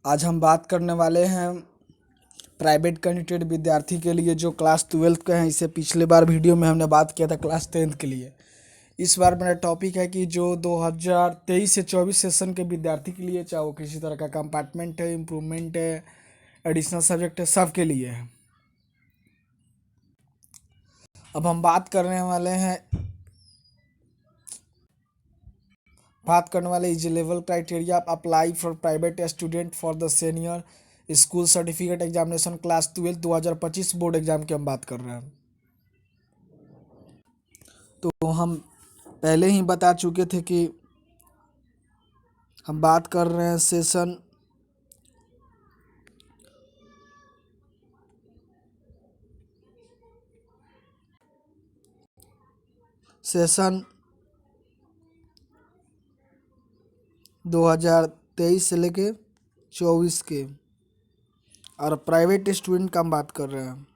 आज हम बात करने वाले हैं प्राइवेट कैंडिडेट विद्यार्थी के लिए जो क्लास 12 के हैं। इससे पिछले बार वीडियो में हमने बात किया था क्लास 10th के लिए। इस बार मेरा टॉपिक है कि जो 2023 से 24 सेशन के विद्यार्थी के लिए, चाहे वो किसी तरह का कंपार्टमेंट है, इम्प्रूवमेंट है, एडिशनल सब्जेक्ट है, सब के लिए है। अब हम बात करने वाले is level criteria apply for private student for the senior school certificate examination class 12 2025 board exam की हम बात कर रहे हैं। तो हम पहले ही बता चुके थे कि हम बात कर रहे हैं सेशन 2023 से लेके 24 के, और प्राइवेट स्टूडेंट का हम बात कर रहे हैं।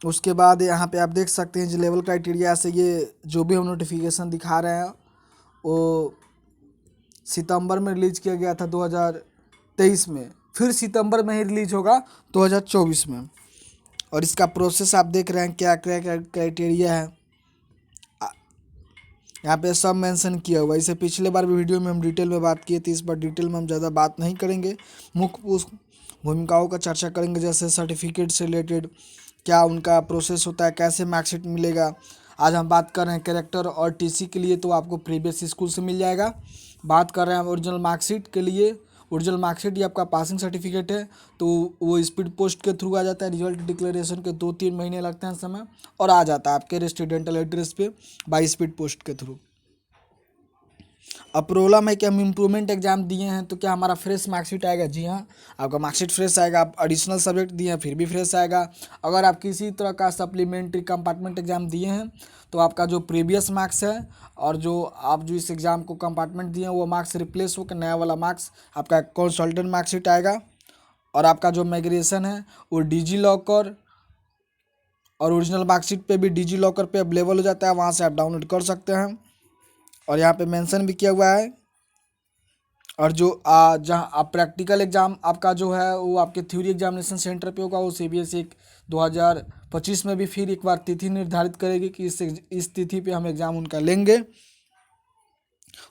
उसके बाद यहाँ पे आप देख सकते हैं जो लेवल क्राइटेरिया से ये जो भी हम नोटिफिकेशन दिखा रहे हैं वो सितंबर में रिलीज किया गया था 2023 में, फिर सितंबर में ही रिलीज होगा 2024 में। और इसका प्रोसेस आप देख रहे हैं क्या क्या क्राइटेरिया है, यहाँ पे सब मेंशन किया हुआ है। इसे पिछले बार भी वीडियो में हम डिटेल में बात किए थे, इस बार डिटेल में हम ज़्यादा बात नहीं करेंगे। मुख्य उस भूमिकाओं का चर्चा करेंगे, जैसे सर्टिफिकेट से रिलेटेड क्या उनका प्रोसेस होता है, कैसे मार्कशीट मिलेगा। आज हम बात कर रहे हैं कैरेक्टर और टीसी के लिए, तो आपको प्रीवियस स्कूल से मिल जाएगा। बात कर रहे हैं ओरिजिनल मार्कशीट के लिए, ओरिजिनल मार्कशीट ये आपका पासिंग सर्टिफिकेट है, तो वो स्पीड पोस्ट के थ्रू आ जाता है। रिजल्ट डिक्लेरेशन के 2-3 महीने लगते हैं समय, और आ जाता है आपके रेसिडेंटल एड्रेस पे बाई स्पीड पोस्ट के थ्रू। अब प्रॉब्लम है कि हम इम्प्रूवमेंट एग्जाम दिए हैं तो क्या हमारा फ्रेश मार्कशीट आएगा? जी हाँ, आपका मार्कशीट फ्रेश आएगा। आप एडिशनल सब्जेक्ट दिए हैं फिर भी फ्रेश आएगा। अगर आप किसी तरह का सप्लीमेंट्री कंपार्टमेंट एग्जाम दिए हैं तो आपका जो प्रीवियस मार्क्स है और जो आप जो इस एग्ज़ाम को कंपार्टमेंट दिए हैं वो मार्क्स रिप्लेस होकर नया वाला मार्क्स आपका कंसल्टेंट मार्कशीट आएगा। और आपका जो माइग्रेशन है वो डिजी लॉकर और ओरिजिनल मार्कशीट पे भी डिजी लॉकर पे अवेलेबल हो जाता है, वहाँ से आप डाउनलोड कर सकते हैं। और यहाँ पे मेंशन भी किया हुआ है। और जो जहाँ आप प्रैक्टिकल एग्ज़ाम आपका जो है वो आपके थ्योरी एग्जामिनेशन सेंटर पे होगा, वो CBSE 2025 में भी फिर एक बार तिथि निर्धारित करेगी कि इस तिथि पे हम एग्ज़ाम उनका लेंगे।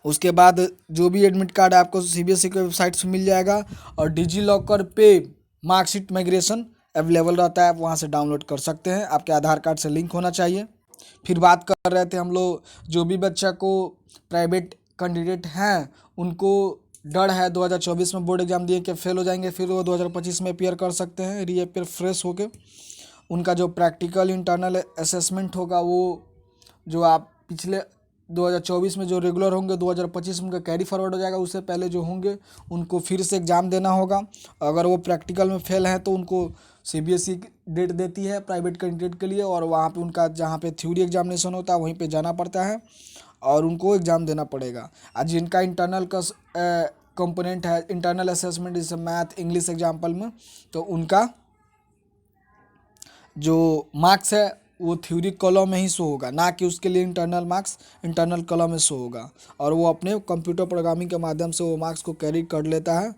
उसके बाद जो भी एडमिट कार्ड है आपको CBSE के वेबसाइट से मिल जाएगा, और डिजी लॉकर पे मार्कशीट माइग्रेशन अवेलेबल रहता है, आप वहाँ से डाउनलोड कर सकते हैं। आपके आधार कार्ड से लिंक होना चाहिए। फिर बात कर रहे थे हम लोग, जो भी बच्चा को प्राइवेट कैंडिडेट हैं उनको डर है 2024 में बोर्ड एग्जाम दिए कि फेल हो जाएंगे, फिर वो 2025 में अपीयर कर सकते हैं रीअपीयर फ्रेश होके। उनका जो प्रैक्टिकल इंटरनल असेसमेंट होगा वो जो आप पिछले 2024 में जो रेगुलर होंगे 2025 में उनका कैरी फॉरवर्ड हो जाएगा। उससे पहले जो होंगे उनको फिर से एग्ज़ाम देना होगा। अगर वो प्रैक्टिकल में फेल हैं तो उनको CBSE डेट देती है प्राइवेट कैंडिडेट के लिए, और वहाँ पे उनका जहाँ पे थ्योरी एग्जामिनेशन होता है वहीं पे जाना पड़ता है और उनको एग्ज़ाम देना पड़ेगा। आज जिनका इंटरनल का कंपोनेंट है, इंटरनल असेसमेंट जैसे मैथ इंग्लिश एग्जाम्पल में, तो उनका जो मार्क्स है वो थ्योरी कॉलम में ही शो होगा, ना कि उसके लिए इंटरनल मार्क्स इंटरनल कॉलम में शो होगा। और वो अपने कंप्यूटर प्रोग्रामिंग के माध्यम से वो मार्क्स को कैरी कर लेता है।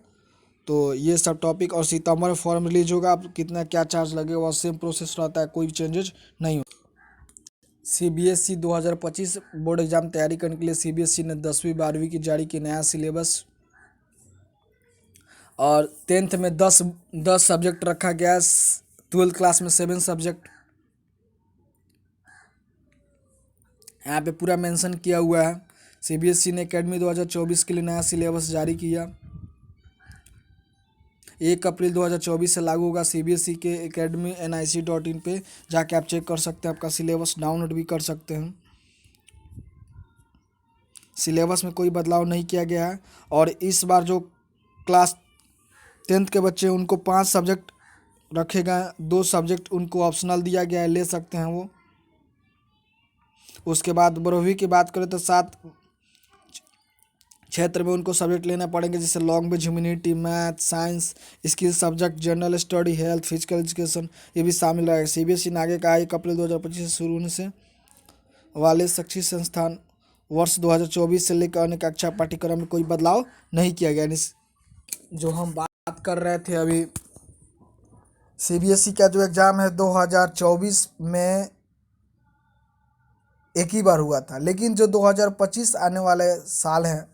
तो ये सब टॉपिक, और सितंबर में फॉर्म रिलीज होगा। अब कितना क्या चार्ज लगेगा सेम प्रोसेस रहता है, कोई चेंजेज नहीं हो। CBSE 2025 बोर्ड एग्जाम तैयारी करने के लिए CBSE ने 10वीं 12वीं की जारी की नया सिलेबस, और 10th में 10 सब्जेक्ट रखा गया, 12th क्लास में 7 सब्जेक्ट। यहाँ पे पूरा मेंशन किया हुआ है। CBSE ने एकेडमी 2024 के लिए नया सिलेबस जारी किया। 1 अप्रैल 2024 से लागू होगा। CBSE के एकेडमी nic.in पे जाके आप चेक कर सकते हैं, आपका सिलेबस डाउनलोड भी कर सकते हैं। सिलेबस में कोई बदलाव नहीं किया गया है। और इस बार जो क्लास 10th के बच्चे उनको 5 सब्जेक्ट रखे गए, 2 सब्जेक्ट उनको ऑप्शनल दिया गया है, ले सकते हैं वो। उसके बाद 12वीं की बात करें तो 7 क्षेत्र में उनको सब्जेक्ट लेना पड़ेंगे, जैसे language, humanity, math, science, skill subject, general study, health, physical education, ये भी शामिल रहेगा। CBSE ने आगे कहा 1 अप्रैल 2025 से शुरू होने से वाले शैक्षिक संस्थान वर्ष 2024 से लेकर अन्य कक्षा पाठ्यक्रम में कोई बदलाव नहीं किया गया। जो हम बात कर रहे थे अभी, सीबीएसई का जो एग्ज़ाम है 2024 में एक ही बार हुआ था, लेकिन जो 2025 आने वाले साल हैं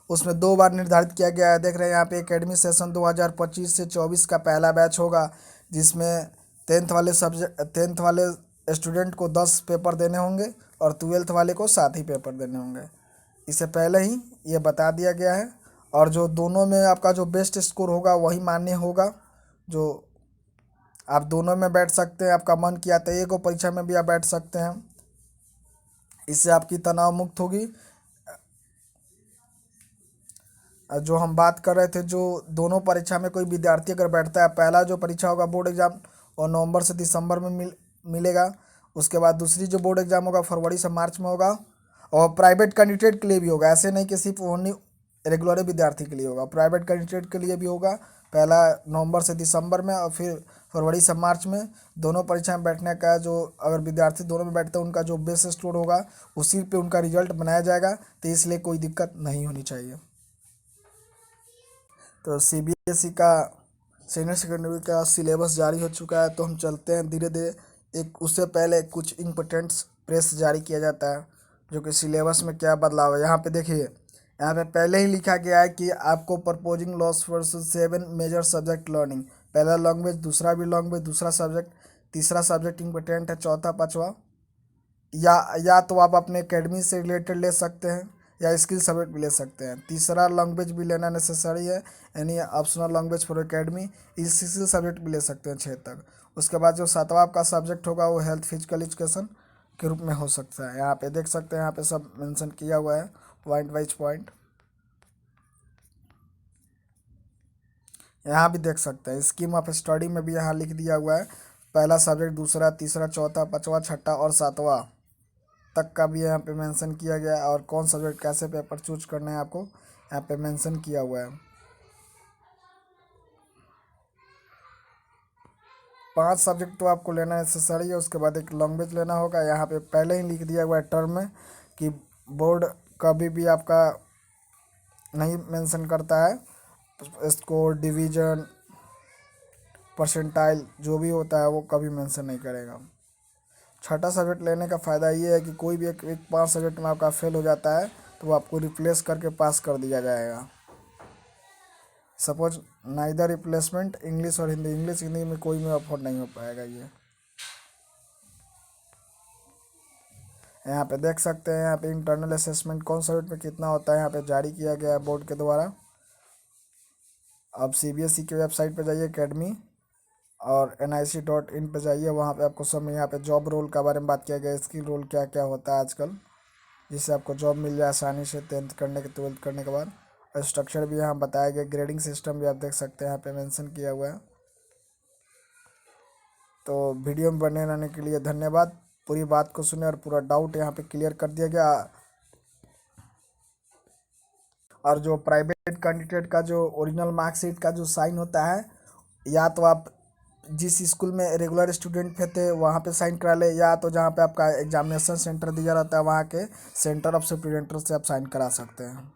उसमें 2 बार निर्धारित किया गया है। देख रहे हैं यहाँ पे एकेडमिक सेशन 2025 से 24 का पहला बैच होगा, जिसमें 10th वाले स्टूडेंट को 10 पेपर देने होंगे और 12th वाले को 7 ही पेपर देने होंगे। इससे पहले ही ये बता दिया गया है। और जो दोनों में आपका जो बेस्ट स्कोर होगा वही मान्य होगा। जो आप दोनों में बैठ सकते हैं, आपका मन किया तो एक परीक्षा में भी आप बैठ सकते हैं। इससे आपकी तनाव मुक्त होगी। जो हम बात कर रहे थे, जो दोनों परीक्षा में कोई विद्यार्थी अगर बैठता है, पहला जो परीक्षा होगा बोर्ड एग्ज़ाम और नवंबर से दिसंबर में मिलेगा। उसके बाद दूसरी जो बोर्ड एग्ज़ाम होगा फरवरी से मार्च में होगा। और प्राइवेट कैंडिडेट के लिए भी होगा, ऐसे नहीं कि सिर्फ ओनली रेगुलर विद्यार्थी के लिए होगा, प्राइवेट कैंडिडेट के लिए भी होगा। पहला नवंबर से दिसंबर में और फिर फरवरी से मार्च में। दोनों परीक्षा में बैठने का जो अगर विद्यार्थी दोनों में बैठते हैं उनका जो बेस स्कोर होगा उसी पे उनका रिजल्ट बनाया जाएगा, तो इसलिए कोई दिक्कत नहीं होनी चाहिए। तो सीबीएसई का सीनियर सेकेंडरी का सिलेबस जारी हो चुका है, तो हम चलते हैं धीरे धीरे। एक उससे पहले कुछ इम्पोर्टेंट्स प्रेस जारी किया जाता है जो कि सिलेबस में क्या बदलाव है। यहाँ पे देखिए, यहाँ पे पहले ही लिखा गया है कि आपको proposing loss versus 7 major subject learning, पहला लैंग्वेज, दूसरा भी लैंग्वेज, दूसरा सब्जेक्ट, तीसरा सब्जेक्ट इम्पोर्टेंट है, चौथा पाँचवा। या तो आप अपने एकेडमी से रिलेटेड ले सकते हैं या स्किल सब्जेक्ट भी ले सकते हैं। तीसरा लैंग्वेज भी लेना नेसेसरी है, यानी optional language for academy. Skill subject भी ले सकते हैं 6 तक। उसके बाद जो सातवां आपका सब्जेक्ट होगा वो हेल्थ फिजिकल एजुकेशन के रूप में हो सकता है। यहाँ पे देख सकते हैं, यहाँ पे सब मेंशन किया हुआ है पॉइंट वाइज पॉइंट। यहाँ भी देख सकते हैं स्कीम ऑफ स्टडी में भी यहाँ लिख दिया हुआ है, पहला सब्जेक्ट, दूसरा, तीसरा, चौथा, पाँचवा, छठा और सातवां तक का भी यहाँ पे मेंशन किया गया है। और कौन सब्जेक्ट कैसे पेपर चूज करना है आपको यहाँ पे मेंशन किया हुआ है। 5 सब्जेक्ट तो आपको लेना नेसेसरी है। उसके बाद एक लैंग्वेज लेना होगा। यहाँ पे पहले ही लिख दिया हुआ है टर्म में कि बोर्ड कभी भी आपका नहीं मेंशन करता है स्कोर, डिवीजन, परसेंटाइल जो भी होता है वो कभी मेंशन नहीं करेगा। छठा सब्जेक्ट लेने का फ़ायदा ये है कि कोई भी एक 5 सब्जेक्ट में आपका फेल हो जाता है तो वो आपको रिप्लेस करके पास कर दिया जाएगा। सपोज नाइदर रिप्लेसमेंट इंग्लिश और हिंदी, इंग्लिश हिंदी में कोई में अफोर्ड नहीं हो पाएगा। ये यहाँ पे देख सकते हैं, यहाँ पे इंटरनल असेसमेंट कौन सब्जेक्ट में कितना होता है यहाँ पे जारी किया गया है बोर्ड के द्वारा। अब सीबीएसई की वेबसाइट पे जाइए एकेडमी और nic.in पे जाइए, वहाँ पे आपको सब में यहाँ पे जॉब रोल का बारे में बात किया गया है, स्किल रोल क्या क्या होता है आजकल, जिससे आपको जॉब मिल जाए आसानी से 10th करने के 12th करने के बाद। और स्ट्रक्चर भी यहाँ बताया गया, ग्रेडिंग सिस्टम भी आप देख सकते हैं यहाँ पे मेंशन किया हुआ है। तो वीडियो में बने रहने के लिए धन्यवाद। पूरी बात को सुने और पूरा डाउट यहाँ पे क्लियर कर दिया गया। और जो प्राइवेट कैंडिडेट का जो ओरिजिनल मार्कशीट का जो साइन होता है, या तो आप जिस स्कूल में रेगुलर स्टूडेंट थे वहाँ पे साइन करा ले, या तो जहाँ पे आपका एग्जामिनेशन सेंटर दिया रहता है वहाँ के सेंटर ऑफ सुपरिटेंडेंट से आप साइन करा सकते हैं।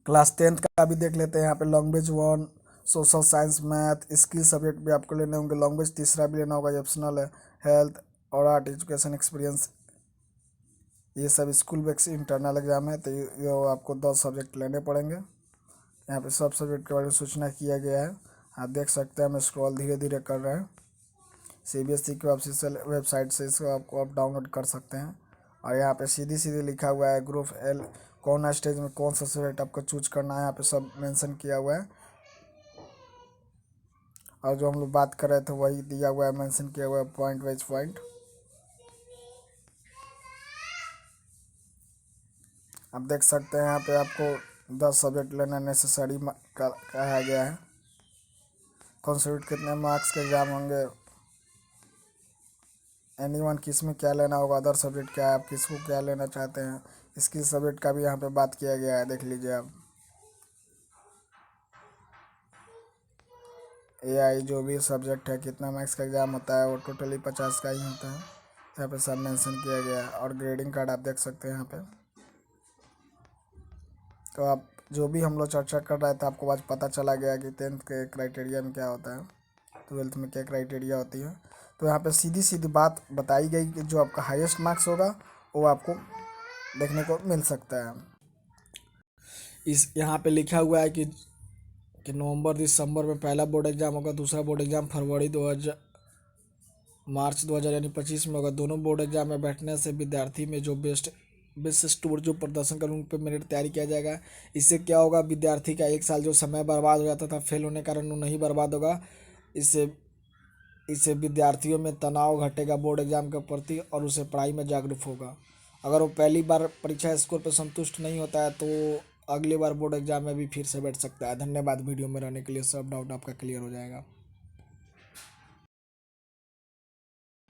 क्लास 10th का भी देख लेते हैं। यहाँ पे language 1, social science, math, skill subject भी आपको लेने होंगे। लैंग्वेज तीसरा भी लेना होगा, ये ऑप्शनल है। हेल्थ और आर्ट एजुकेशन एक्सपीरियंस, ये सब स्कूल बेस्ड इंटरनल एग्जाम है, तो ये आपको 10 सब्जेक्ट लेने पड़ेंगे। यहाँ पे सब सब्जेक्ट के बारे में सूचना किया गया है, आप देख सकते हैं। हम स्क्रॉल धीरे धीरे कर रहे हैं। सीबीएसई की ऑफिशियल वेबसाइट से इसको आप डाउनलोड कर सकते हैं। और यहाँ पे सीधी सीधी लिखा हुआ है ग्रुप L कौन स्टेज में कौन सा सब्जेक्ट आपको चूज करना है, यहाँ पे सब मेंशन किया हुआ है। और जो हम लोग बात कर रहे थे वही दिया हुआ है, मेंशन किया हुआ है पॉइंट वाइज पॉइंट। आप देख सकते हैं यहाँ पे आपको 10 सब्जेक्ट लेना नेसेसरी कहा गया है। कौन सब्जेक्ट कितने मार्क्स के एग्जाम होंगे, एनीवन किस में क्या लेना होगा, अदर सब्जेक्ट क्या है, आप किसको क्या लेना चाहते हैं, स्किल सब्जेक्ट का भी यहाँ पे बात किया गया है, देख लीजिए आप। AI जो भी सब्जेक्ट है कितना मार्क्स का एग्ज़ाम होता है वो टोटली 50 का ही होता है, यहाँ पे सब मेंशन किया गया है। और ग्रेडिंग कार्ड आप देख सकते हैं यहाँ पे। तो आप जो भी हम लोग चर्चा कर रहे थे आपको आज पता चला गया कि 10th के क्राइटेरिया में क्या होता है, 12th में क्या क्राइटेरिया होती है। तो यहाँ पे सीधी सीधी बात बताई गई कि जो आपका हाईएस्ट मार्क्स होगा वो आपको देखने को मिल सकता है। इस यहाँ पे लिखा हुआ है कि नवंबर दिसंबर में पहला बोर्ड एग्जाम होगा, दूसरा बोर्ड एग्जाम फरवरी 2000 मार्च 2000 यानी 25 में होगा। दोनों बोर्ड एग्जाम में बैठने से विद्यार्थी में जो बेस्ट स्टूडेंट जो प्रदर्शन कर उन पर मेरिट तैयारी किया जाएगा। इससे क्या होगा, विद्यार्थी का 1 साल जो समय बर्बाद हो जाता था फेल होने के कारण वो नहीं बर्बाद होगा। इससे इससे विद्यार्थियों में तनाव घटेगा बोर्ड एग्जाम के प्रति और उसे पढ़ाई में जागरूक होगा। अगर वो पहली बार परीक्षा स्कोर पर संतुष्ट नहीं होता है तो अगली बार बोर्ड एग्जाम में भी फिर से बैठ सकता है। धन्यवाद वीडियो में रहने के लिए, सब डाउट आपका क्लियर हो जाएगा।